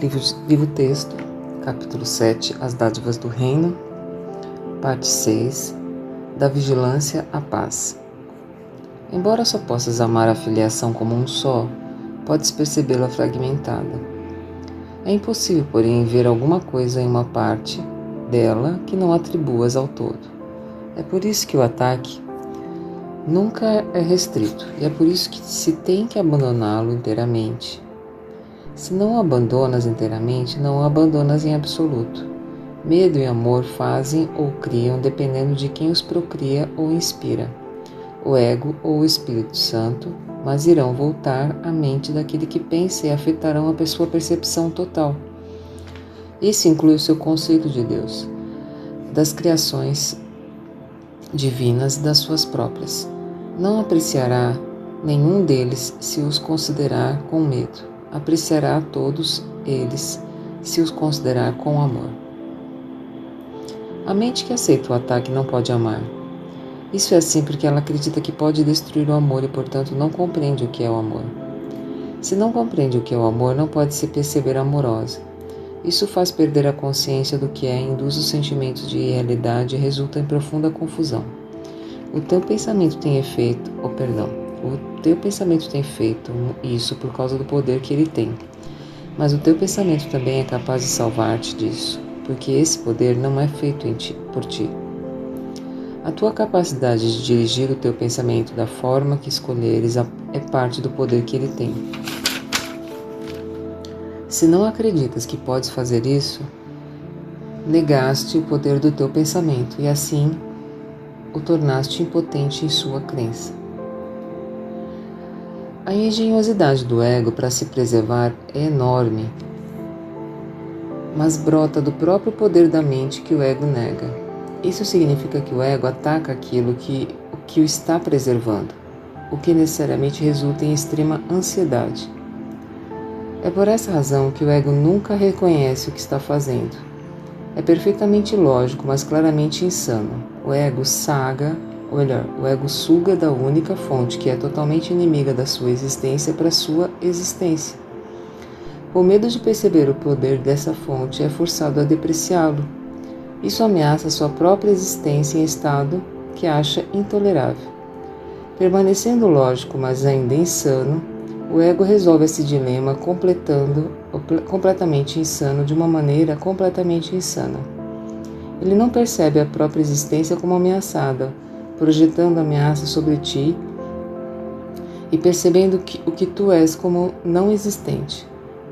Vivo Texto, capítulo 7, As Dádivas do Reino, parte 6, da vigilância à paz. Embora só possas amar a filiação como um só, podes percebê-la fragmentada. É impossível, porém, ver alguma coisa em uma parte dela que não atribuas ao todo. É por isso que o ataque nunca é restrito, e é por isso que se tem que abandoná-lo inteiramente. Se não o abandonas inteiramente, não o abandonas em absoluto. Medo e amor fazem ou criam dependendo de quem os procria ou inspira, o ego ou o Espírito Santo, mas irão voltar à mente daquele que pensa e afetarão a sua percepção total. Isso inclui o seu conceito de Deus, das criações divinas e das suas próprias. Não apreciará nenhum deles se os considerar com medo. Apreciará a todos eles se os considerar com amor. A mente que aceita o ataque não pode amar. Isso é assim porque ela acredita que pode destruir o amor e, portanto, não compreende o que é o amor. Se não compreende o que é o amor, não pode se perceber amorosa. Isso faz perder a consciência do que é, induz os sentimentos de irrealidade e resulta em profunda confusão. O teu pensamento tem feito isso por causa do poder que ele tem. Mas o teu pensamento também é capaz de salvar-te disso, porque esse poder não é feito por ti. A tua capacidade de dirigir o teu pensamento da forma que escolheres é parte do poder que ele tem. Se não acreditas que podes fazer isso, negaste o poder do teu pensamento e assim o tornaste impotente em sua crença. A engenhosidade do ego para se preservar é enorme, mas brota do próprio poder da mente que o ego nega. Isso significa que o ego ataca aquilo que o está preservando, o que necessariamente resulta em extrema ansiedade. É por essa razão que o ego nunca reconhece o que está fazendo. É perfeitamente lógico, mas claramente insano. O ego suga da única fonte que é totalmente inimiga da sua existência para sua existência. Com medo de perceber o poder dessa fonte, é forçado a depreciá-lo. Isso ameaça sua própria existência em estado que acha intolerável. Permanecendo lógico, mas ainda insano, o ego resolve esse dilema completamente insano de uma maneira completamente insana. Ele não percebe a própria existência como ameaçada, projetando ameaça sobre ti e percebendo o que tu és como não existente.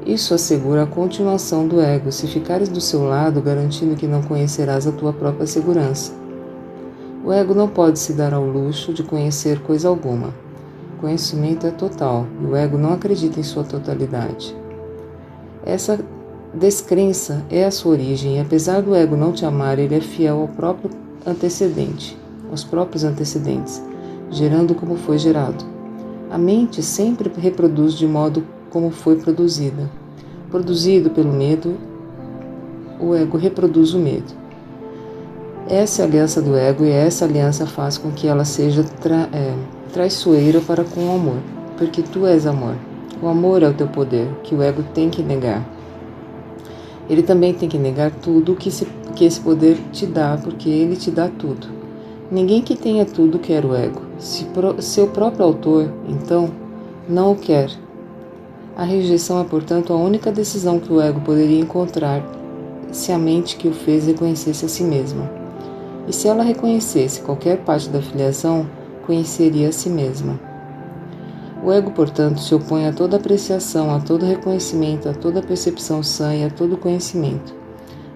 Isso assegura a continuação do ego, se ficares do seu lado, garantindo que não conhecerás a tua própria segurança. O ego não pode se dar ao luxo de conhecer coisa alguma. O conhecimento é total e o ego não acredita em sua totalidade. Essa descrença é a sua origem e, apesar do ego não te amar, ele é fiel aos próprios antecedentes, gerando como foi gerado. A mente sempre reproduz de modo como foi produzida. Produzido pelo medo, o ego reproduz o medo. Essa é a aliança do ego e essa aliança faz com que ela seja traiçoeira para com o amor, porque tu és amor. O amor é o teu poder, que o ego tem que negar. Ele também tem que negar tudo que esse poder te dá, porque ele te dá tudo. Ninguém que tenha tudo quer o ego. Seu próprio autor, então, não o quer. A rejeição é, portanto, a única decisão que o ego poderia encontrar se a mente que o fez reconhecesse a si mesma. E se ela reconhecesse qualquer parte da filiação, conheceria a si mesma. O ego, portanto, se opõe a toda apreciação, a todo reconhecimento, a toda percepção sã e a todo conhecimento.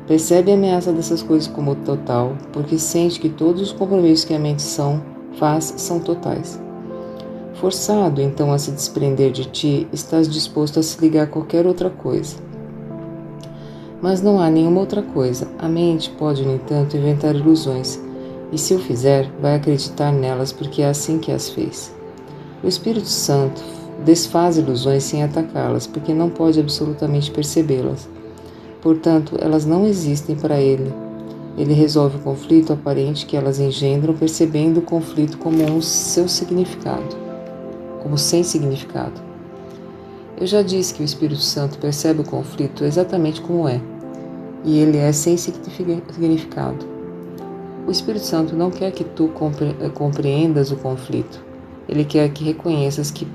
Percebe a ameaça dessas coisas como total, porque sente que todos os compromissos que a mente faz são totais. Forçado, então, a se desprender de ti, estás disposto a se ligar a qualquer outra coisa. Mas não há nenhuma outra coisa. A mente pode, no entanto, inventar ilusões, e se o fizer, vai acreditar nelas porque é assim que as fez. O Espírito Santo desfaz ilusões sem atacá-las, porque não pode absolutamente percebê-las. Portanto, elas não existem para ele. Ele resolve o conflito aparente que elas engendram, percebendo o conflito como sem significado. Eu já disse que o Espírito Santo percebe o conflito exatamente como é, e ele é sem significado. O Espírito Santo não quer que tu compreendas o conflito. Ele quer que reconheças que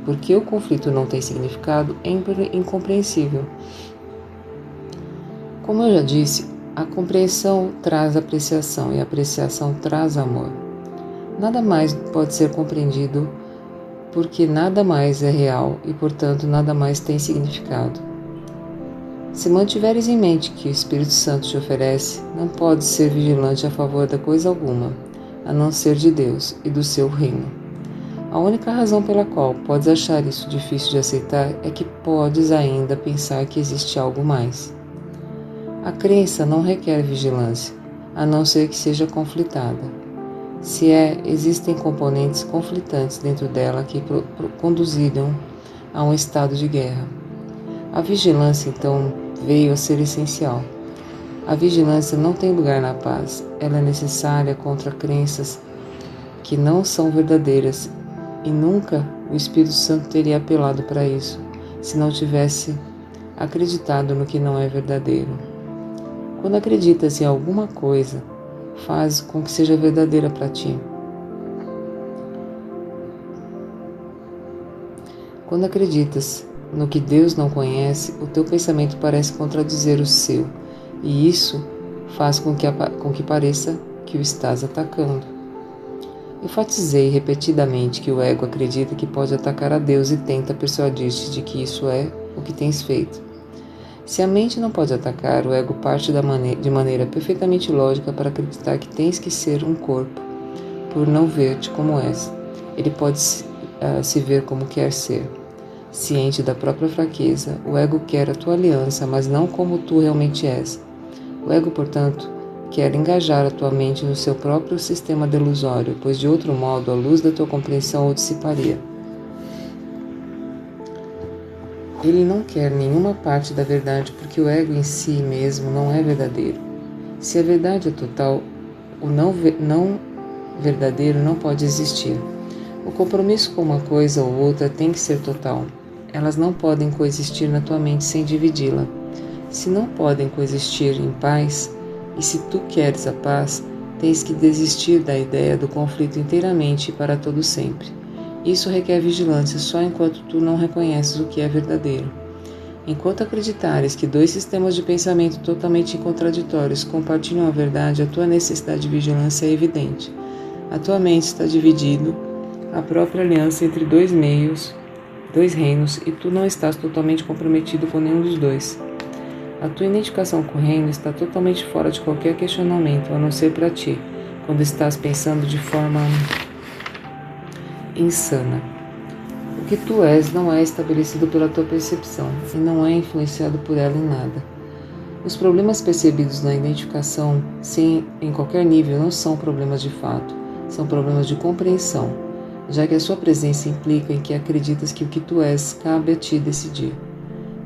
porque o conflito não tem significado, é incompreensível. Como eu já disse, a compreensão traz apreciação e a apreciação traz amor. Nada mais pode ser compreendido porque nada mais é real e, portanto, nada mais tem significado. Se mantiveres em mente que o Espírito Santo te oferece, não podes ser vigilante a favor da coisa alguma, a não ser de Deus e do seu reino. A única razão pela qual podes achar isso difícil de aceitar é que podes ainda pensar que existe algo mais. A crença não requer vigilância, a não ser que seja conflitada. Se existem componentes conflitantes dentro dela que conduziram a um estado de guerra. A vigilância, então, veio a ser essencial. A vigilância não tem lugar na paz. Ela é necessária contra crenças que não são verdadeiras e nunca o Espírito Santo teria apelado para isso se não tivesse acreditado no que não é verdadeiro. Quando acreditas em alguma coisa, faz com que seja verdadeira para ti. Quando acreditas no que Deus não conhece, o teu pensamento parece contradizer o seu, e isso faz com que pareça que o estás atacando. Enfatizei repetidamente que o ego acredita que pode atacar a Deus e tenta persuadir-te de que isso é o que tens feito. Se a mente não pode atacar, o ego parte de maneira perfeitamente lógica para acreditar que tens que ser um corpo, por não ver-te como és. Ele pode se ver como quer ser. Ciente da própria fraqueza, o ego quer a tua aliança, mas não como tu realmente és. O ego, portanto, quer engajar a tua mente no seu próprio sistema delusório, pois de outro modo a luz da tua compreensão o dissiparia. Ele não quer nenhuma parte da verdade porque o ego em si mesmo não é verdadeiro. Se a verdade é total, o não verdadeiro não pode existir. O compromisso com uma coisa ou outra tem que ser total. Elas não podem coexistir na tua mente sem dividi-la. Se não podem coexistir em paz, e se tu queres a paz, tens que desistir da ideia do conflito inteiramente e para todo sempre. Isso requer vigilância só enquanto tu não reconheces o que é verdadeiro. Enquanto acreditares que dois sistemas de pensamento totalmente contraditórios compartilham a verdade, a tua necessidade de vigilância é evidente. A tua mente está dividindo a própria aliança entre dois reinos, e tu não estás totalmente comprometido com nenhum dos dois. A tua identificação com o reino está totalmente fora de qualquer questionamento, a não ser para ti, quando estás pensando de forma insana. O que tu és não é estabelecido pela tua percepção e não é influenciado por ela em nada. Os problemas percebidos na identificação, em qualquer nível, não são problemas de fato, são problemas de compreensão, já que a sua presença implica em que acreditas que o que tu és cabe a ti decidir.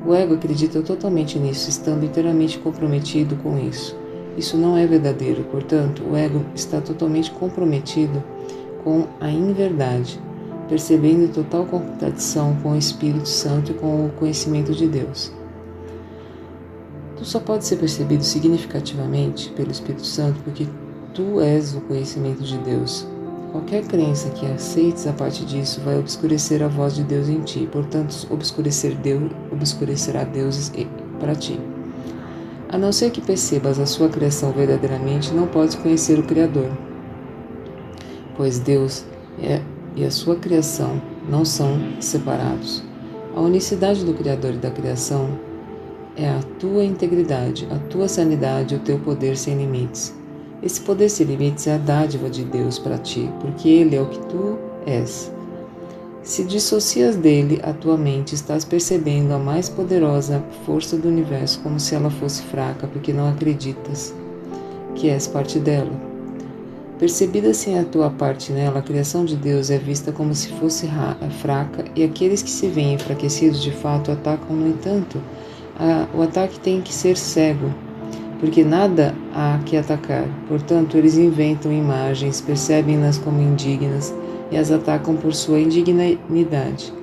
O ego acredita totalmente nisso, estando inteiramente comprometido com isso. Isso não é verdadeiro, portanto, o ego está totalmente comprometido com a inverdade, percebendo total contradição com o Espírito Santo e com o conhecimento de Deus. Tu só pode ser percebido significativamente pelo Espírito Santo porque tu és o conhecimento de Deus. Qualquer crença que aceites a partir disso vai obscurecer a voz de Deus em ti, portanto, obscurecerá Deus para ti. A não ser que percebas a sua criação verdadeiramente, não podes conhecer o Criador, pois Deus e a sua criação não são separados. A unicidade do Criador e da criação é a tua integridade, a tua sanidade e o teu poder sem limites. Esse poder sem limites é a dádiva de Deus para ti, porque Ele é o que tu és. Se dissocias dele a tua mente, estás percebendo a mais poderosa força do universo como se ela fosse fraca, porque não acreditas que és parte dela. Percebida sem a tua parte nela, a criação de Deus é vista como se fosse fraca, e aqueles que se veem enfraquecidos de fato atacam, no entanto. O ataque tem que ser cego, porque nada há que atacar. Portanto, eles inventam imagens, percebem-nas como indignas e as atacam por sua indignidade.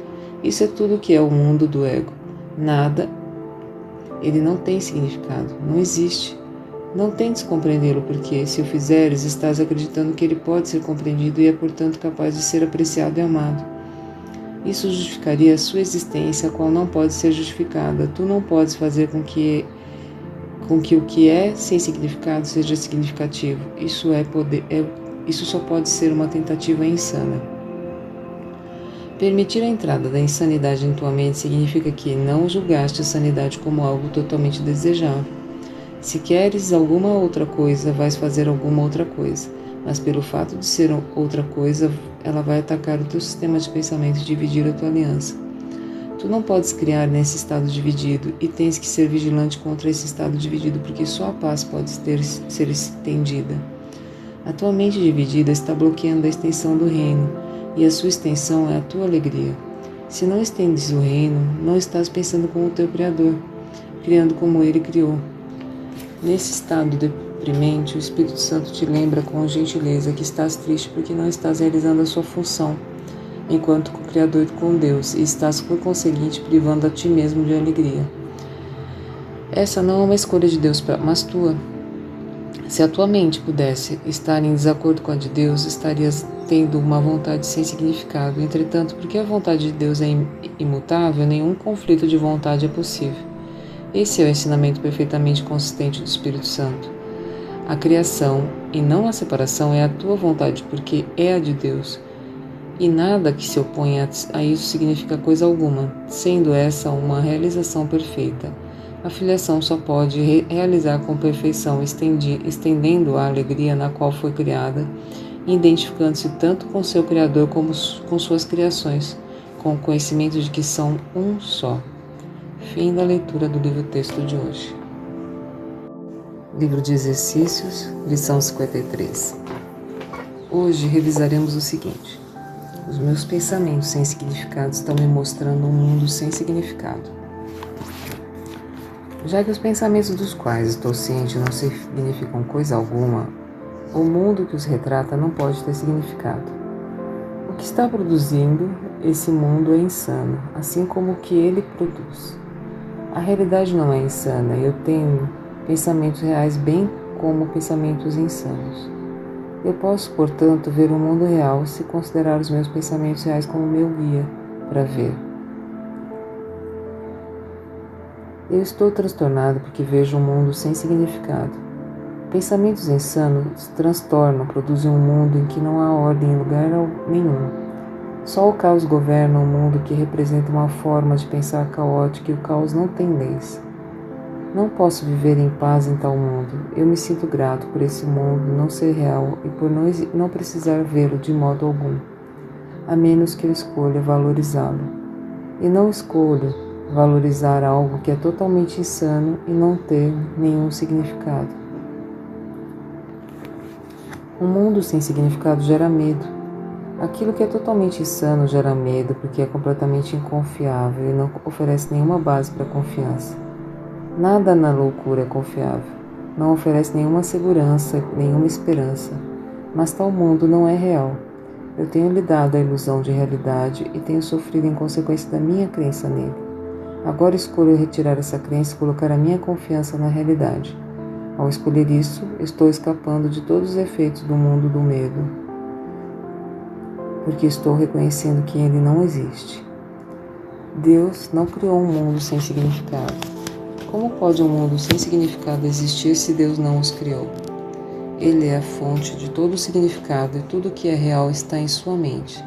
Isso é tudo que é o mundo do ego. Nada, ele não tem significado, não existe. Não tentes compreendê-lo, porque, se o fizeres, estás acreditando que ele pode ser compreendido e é, portanto, capaz de ser apreciado e amado. Isso justificaria a sua existência, a qual não pode ser justificada. Tu não podes fazer com que o que é sem significado seja significativo. Isso só pode ser uma tentativa insana. Permitir a entrada da insanidade em tua mente significa que não julgaste a sanidade como algo totalmente desejável. Se queres alguma outra coisa, vais fazer alguma outra coisa, mas pelo fato de ser outra coisa, ela vai atacar o teu sistema de pensamento e dividir a tua aliança. Tu não podes criar nesse estado dividido e tens que ser vigilante contra esse estado dividido, porque só a paz pode ser estendida. A tua mente dividida está bloqueando a extensão do reino, e a sua extensão é a tua alegria. Se não estendes o reino, não estás pensando como o teu Criador, criando como ele criou. Nesse estado deprimente, o Espírito Santo te lembra com gentileza que estás triste porque não estás realizando a sua função, enquanto com o Criador e com Deus, e estás, por conseguinte, privando a ti mesmo de alegria. Essa não é uma escolha de Deus, mas tua. Se a tua mente pudesse estar em desacordo com a de Deus, estarias tendo uma vontade sem significado. Entretanto, porque a vontade de Deus é imutável, nenhum conflito de vontade é possível. Esse é o ensinamento perfeitamente consistente do Espírito Santo. A criação e não a separação é a tua vontade, porque é a de Deus. E nada que se oponha a isso significa coisa alguma, sendo essa uma realização perfeita. A filiação só pode realizar com perfeição, estendendo a alegria na qual foi criada, identificando-se tanto com seu Criador como com suas criações, com o conhecimento de que são um só. Fim da leitura do livro-texto de hoje. Livro de Exercícios, lição 53. Hoje revisaremos o seguinte: os meus pensamentos sem significado estão me mostrando um mundo sem significado. Já que os pensamentos dos quais estou ciente não significam coisa alguma, o mundo que os retrata não pode ter significado. O que está produzindo esse mundo é insano, assim como o que ele produz. A realidade não é insana, eu tenho pensamentos reais bem como pensamentos insanos. Eu posso, portanto, ver o mundo real se considerar os meus pensamentos reais como meu guia para ver. Eu estou transtornado porque vejo um mundo sem significado. Pensamentos insanos transtornam, produzem um mundo em que não há ordem em lugar nenhum. Só o caos governa um mundo que representa uma forma de pensar caótica e o caos não tem leis. Não posso viver em paz em tal mundo. Eu me sinto grato por esse mundo não ser real e por não precisar vê-lo de modo algum, a menos que eu escolha valorizá-lo. E não escolho valorizar algo que é totalmente insano e não ter nenhum significado. Um mundo sem significado gera medo. Aquilo que é totalmente insano gera medo porque é completamente inconfiável e não oferece nenhuma base para confiança. Nada na loucura é confiável. Não oferece nenhuma segurança, nenhuma esperança. Mas tal mundo não é real. Eu tenho lhe dado a ilusão de realidade e tenho sofrido em consequência da minha crença nele. Agora escolho retirar essa crença e colocar a minha confiança na realidade. Ao escolher isso, estou escapando de todos os efeitos do mundo do medo, porque estou reconhecendo que ele não existe. Deus não criou um mundo sem significado. Como pode um mundo sem significado existir se Deus não os criou? Ele é a fonte de todo o significado e tudo que é real está em sua mente.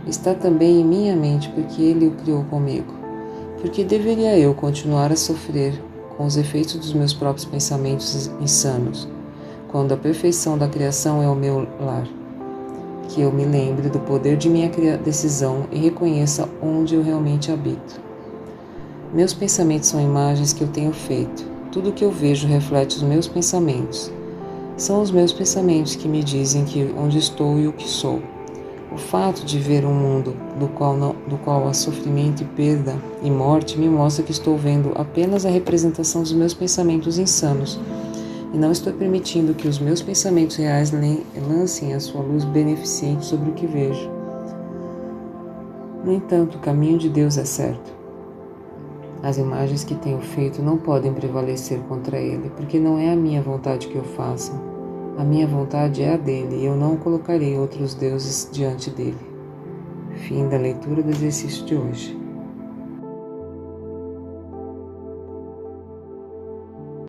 Está também em minha mente porque ele o criou comigo. Porque deveria eu continuar a sofrer com os efeitos dos meus próprios pensamentos insanos, quando a perfeição da criação é o meu lar? Que eu me lembre do poder de minha decisão e reconheça onde eu realmente habito. Meus pensamentos são imagens que eu tenho feito. Tudo que eu vejo reflete os meus pensamentos. São os meus pensamentos que me dizem onde estou e o que sou. O fato de ver um mundo do qual há sofrimento e perda e morte me mostra que estou vendo apenas a representação dos meus pensamentos insanos e não estou permitindo que os meus pensamentos reais lancem a sua luz beneficente sobre o que vejo. No entanto, o caminho de Deus é certo. As imagens que tenho feito não podem prevalecer contra ele, porque não é a minha vontade que eu faça. A minha vontade é a dele, e eu não colocarei outros deuses diante dele. Fim da leitura do exercício de hoje.